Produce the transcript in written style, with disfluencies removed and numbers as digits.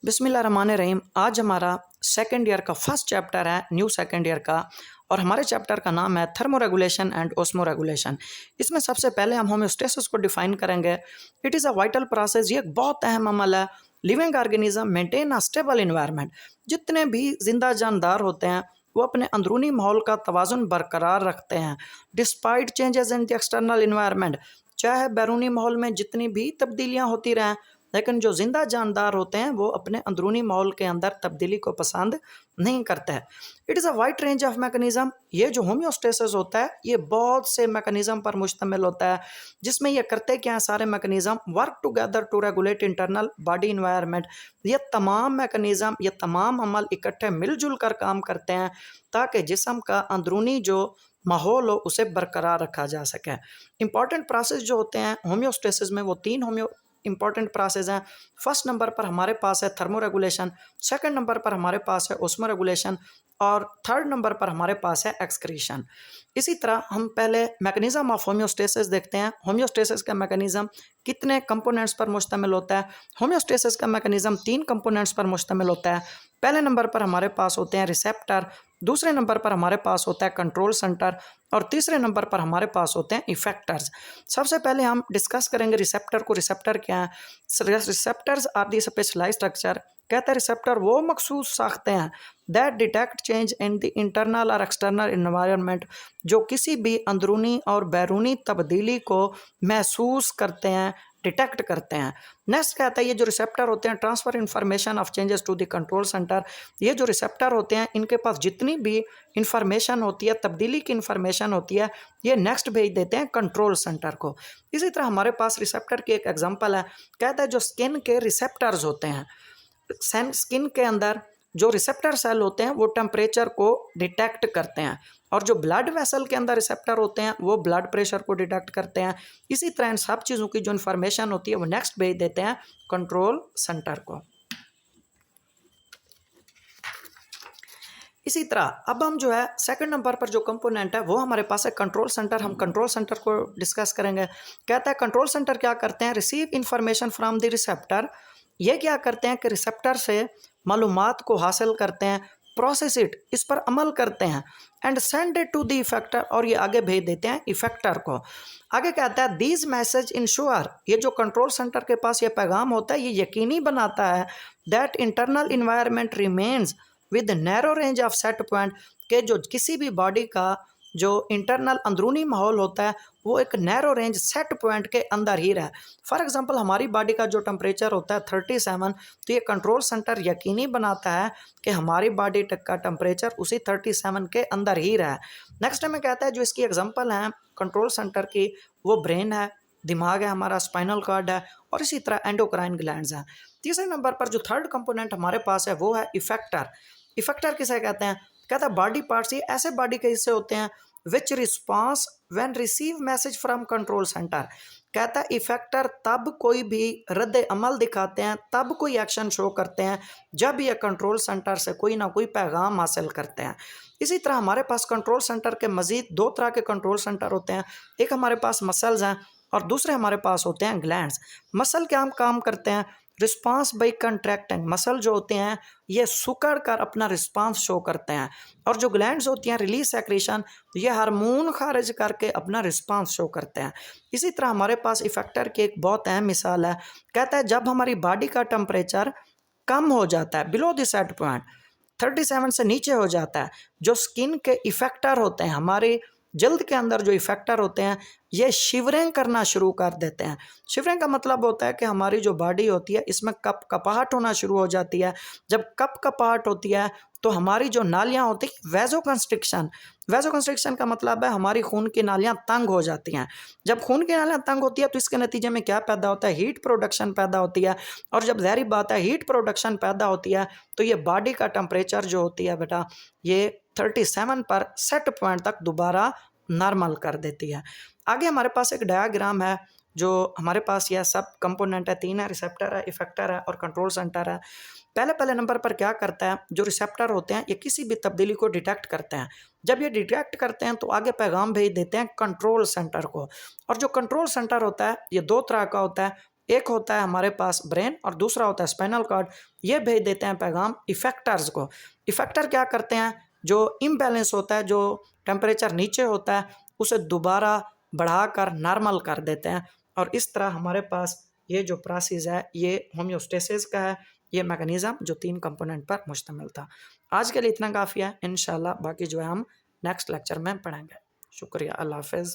बिस्मिल्लाहिर्रहमानिर्रहीम। आज हमारा सेकंड ईयर का फर्स्ट चैप्टर है, न्यू सेकंड ईयर का, और हमारे चैप्टर का नाम है thermo regulation and osmo regulation. इसमें सबसे पहले हम होम्योस्टेसिस को डिफाइन करेंगे। It is a vital process, ये एक बहुत अहम अमल है। Living organism maintain a stable environment. जितने भी जिंदा जानदार होते हैं वो अपने अंदरूनी माहौल का तवाज़ुन बरकरार रखते हैं despite changes in the external environment. चाहे बैरूनी माहौल में जितनी भी तब्दीलियाँ होती रहें, लेकिन जो ज़िंदा जानदार होते हैं वो अपने अंदरूनी माहौल के अंदर तब्दीली को पसंद नहीं करते हैं। It is a wide range of mechanism. ये जो होम्योस्टेसिस होता है ये बहुत से मैकेनिज़्म पर मुश्तमिल होता है, जिसमें ये करते क्या हैं, सारे mechanism work together to regulate internal body environment. ये तमाम मैकेनिज़्म, ये तमाम अमल इकट्ठे मिलजुल कर काम करते हैं ताकि जिस्म का अंदरूनी जो माहौल हो उसे बरकरार रखा जा सके। इंपॉर्टेंट प्रोसेस जो होते हैं होम्योस्टेसिस में, वो तीन इंपॉर्टेंट प्रोसेस हैं। फर्स्ट नंबर पर हमारे पास है थर्मो रेगुलेशन, सेकंड नंबर पर हमारे पास है ओस्मो रेगुलेशन, और थर्ड नंबर पर हमारे पास है एक्सक्रीशन। इसी तरह हम पहले मैकेनिज्म ऑफ होम्योस्टेसिस देखते हैं। होम्योस्टेसिस का मैकेनिज्म कितने कंपोनेंट्स पर मुश्तमिल होता है? होम्योस्टेसिस का मैकेनिज्म तीन कंपोनेंट्स पर मुश्तमिल होता है। पहले नंबर पर हमारे पास होते हैं रिसेप्टर, दूसरे नंबर पर हमारे पास होता है कंट्रोल सेंटर, और तीसरे नंबर पर हमारे पास होते हैं इफेक्टर्स। सबसे पहले हम डिस्कस करेंगे रिसेप्टर को। रिसेप्टर क्या है? Receptors are the specialised structure. कहते हैं रिसेप्टर वो मखसूस साख्ते हैं that detect change in the internal और एक्सटर्नल इन्वायरमेंट, जो किसी भी अंदरूनी और बैरूनी तब्दीली को महसूस करते हैं, डिटेक्ट करते हैं। नेक्स्ट कहता है ये जो रिसेप्टर होते हैं transfer information of changes to the control centre. ये जो रिसेप्टर होते हैं इनके पास जितनी भी इंफॉर्मेशन होती है, तब्दीली की इंफॉर्मेशन होती है, ये नेक्स्ट भेज देते हैं कंट्रोल सेंटर को। इसी तरह हमारे पास रिसेप्टर की एक एग्जांपल है। कहता है जो स्किन के रिसेप्टर्स होते हैं, स्किन के अंदर जो रिसेप्टर सेल होते हैं वो टेम्परेचर को डिटेक्ट करते हैं, और जो ब्लड वेसल के अंदर रिसेप्टर होते हैं वो ब्लड प्रेशर को डिटेक्ट करते हैं। इसी तरह इन सब चीज़ों की जो इन्फॉर्मेशन होती है वो नेक्स्ट भेज देते हैं कंट्रोल सेंटर को। इसी तरह अब हम जो है सेकंड नंबर पर जो कंपोनेंट है वो हमारे पास है कंट्रोल सेंटर। हम कंट्रोल सेंटर को डिस्कस करेंगे। कहता है कंट्रोल सेंटर क्या करते हैं? Receive information from the receptor. ये क्या करते हैं कि रिसेप्टर से मालूमात को हासिल करते हैं, प्रोसेस इट, इस पर अमल करते हैं, and send it to the effector, और ये आगे भेज देते हैं इफेक्टर को। आगे कहता है दीज मैसेज इंश्योर, ये जो कंट्रोल सेंटर के पास ये पैगाम होता है ये यकीनी बनाता है that internal environment remains with narrow range of set point, के जो किसी भी बॉडी का जो इंटरनल अंदरूनी माहौल होता है वो एक नैरो रेंज सेट पॉइंट के अंदर ही रहे। फॉर एग्जांपल हमारी बॉडी का जो टेम्परेचर होता है 37, तो ये कंट्रोल सेंटर यकीनी बनाता है कि हमारी बॉडी का टेम्परेचर उसी 37 के अंदर ही रहे। नेक्स्ट में कहता है जो इसकी एग्जांपल है कंट्रोल सेंटर की, वो ब्रेन है, दिमाग है, हमारा स्पाइनल कॉर्ड है, और इसी तरह एंडोक्राइन ग्लैंड्स हैं। तीसरे नंबर पर जो थर्ड कंपोनेंट हमारे पास है वो है इफेक्टर। इफेक्टर किसे कहते हैं? कहता है बॉडी पार्ट्स, ये ऐसे बॉडी के हिस्से होते हैं which response when receive message from control centre. कहता है इफेक्टर तब कोई भी रद्द अमल दिखाते हैं, तब कोई एक्शन शो करते हैं जब ये कंट्रोल सेंटर से कोई ना कोई पैगाम हासिल करते हैं। इसी तरह हमारे पास कंट्रोल सेंटर के मजीद दो तरह के कंट्रोल सेंटर होते हैं। एक हमारे पास मसल्स हैं और दूसरे हमारे पास होते हैं ग्लैंड्स। मसल क्या काम करते हैं? Response by contracting. मसल जो होते हैं ये सुकड़ कर अपना रिस्पांस शो करते हैं, और जो ग्लैंड्स होती हैं रिलीज सेक्रेशन, ये हार्मोन खारिज करके अपना रिस्पांस शो करते हैं। इसी तरह हमारे पास इफेक्टर की एक बहुत अहम मिसाल है। कहता है जब हमारी बॉडी का टेम्परेचर कम हो जाता है, बिलो द सेट पॉइंट 37 से नीचे हो जाता है, जो स्किन के इफेक्टर होते हैं, हमारे जल्द के अंदर जो इफेक्टर होते हैं ये शिवरिंग करना शुरू कर देते हैं। शिवरिंग का मतलब होता है कि हमारी जो बॉडी होती है इसमें कपाहट होना शुरू हो जाती है। जब कपाहट होती है तो हमारी जो नालियाँ होती हैं वैसोकंस्ट्रिक्शन, वैसोकंस्ट्रिक्शन का मतलब है हमारी खून की नालियाँ तंग हो जाती हैं। जब खून की नालियाँ तंग होती है तो इसके नतीजे में क्या पैदा होता है? हीट प्रोडक्शन पैदा होती है, और जब ज़ाहिर बात है हीट प्रोडक्शन पैदा होती है तो ये बॉडी का टेम्परेचर जो होती है बेटा ये 37 पर सेट पॉइंट तक दोबारा नॉर्मल कर देती है। आगे हमारे पास एक डायग्राम है जो हमारे पास यह सब कंपोनेंट है, तीन है, रिसेप्टर है, इफेक्टर है और कंट्रोल सेंटर है। पहले नंबर पर क्या करता है? जो रिसेप्टर होते हैं ये किसी भी तब्दीली को डिटेक्ट करते हैं। जब ये डिटेक्ट करते हैं तो आगे पैगाम भेज देते हैं कंट्रोल सेंटर को, और जो कंट्रोल सेंटर होता है ये दो तरह का होता है। एक होता है हमारे पास ब्रेन और दूसरा होता है स्पाइनल कॉर्ड। ये भेज देते हैं पैगाम इफेक्टर्स को। इफेक्टर क्या करते हैं, जो इम्बैलेंस होता है, जो टेम्परेचर नीचे होता है, उसे दोबारा बढ़ाकर नॉर्मल कर देते हैं। और इस तरह हमारे पास ये जो प्रोसेस है ये होम्योस्टेसिस का है, ये मैकेनिज़्म जो 3 कंपोनेंट पर मुश्तमिल था। आज के लिए इतना काफ़ी है, इंशाल्लाह बाकी जो है हम नेक्स्ट लेक्चर में पढ़ेंगे। शुक्रिया, अल्लाह हाफ़िज़।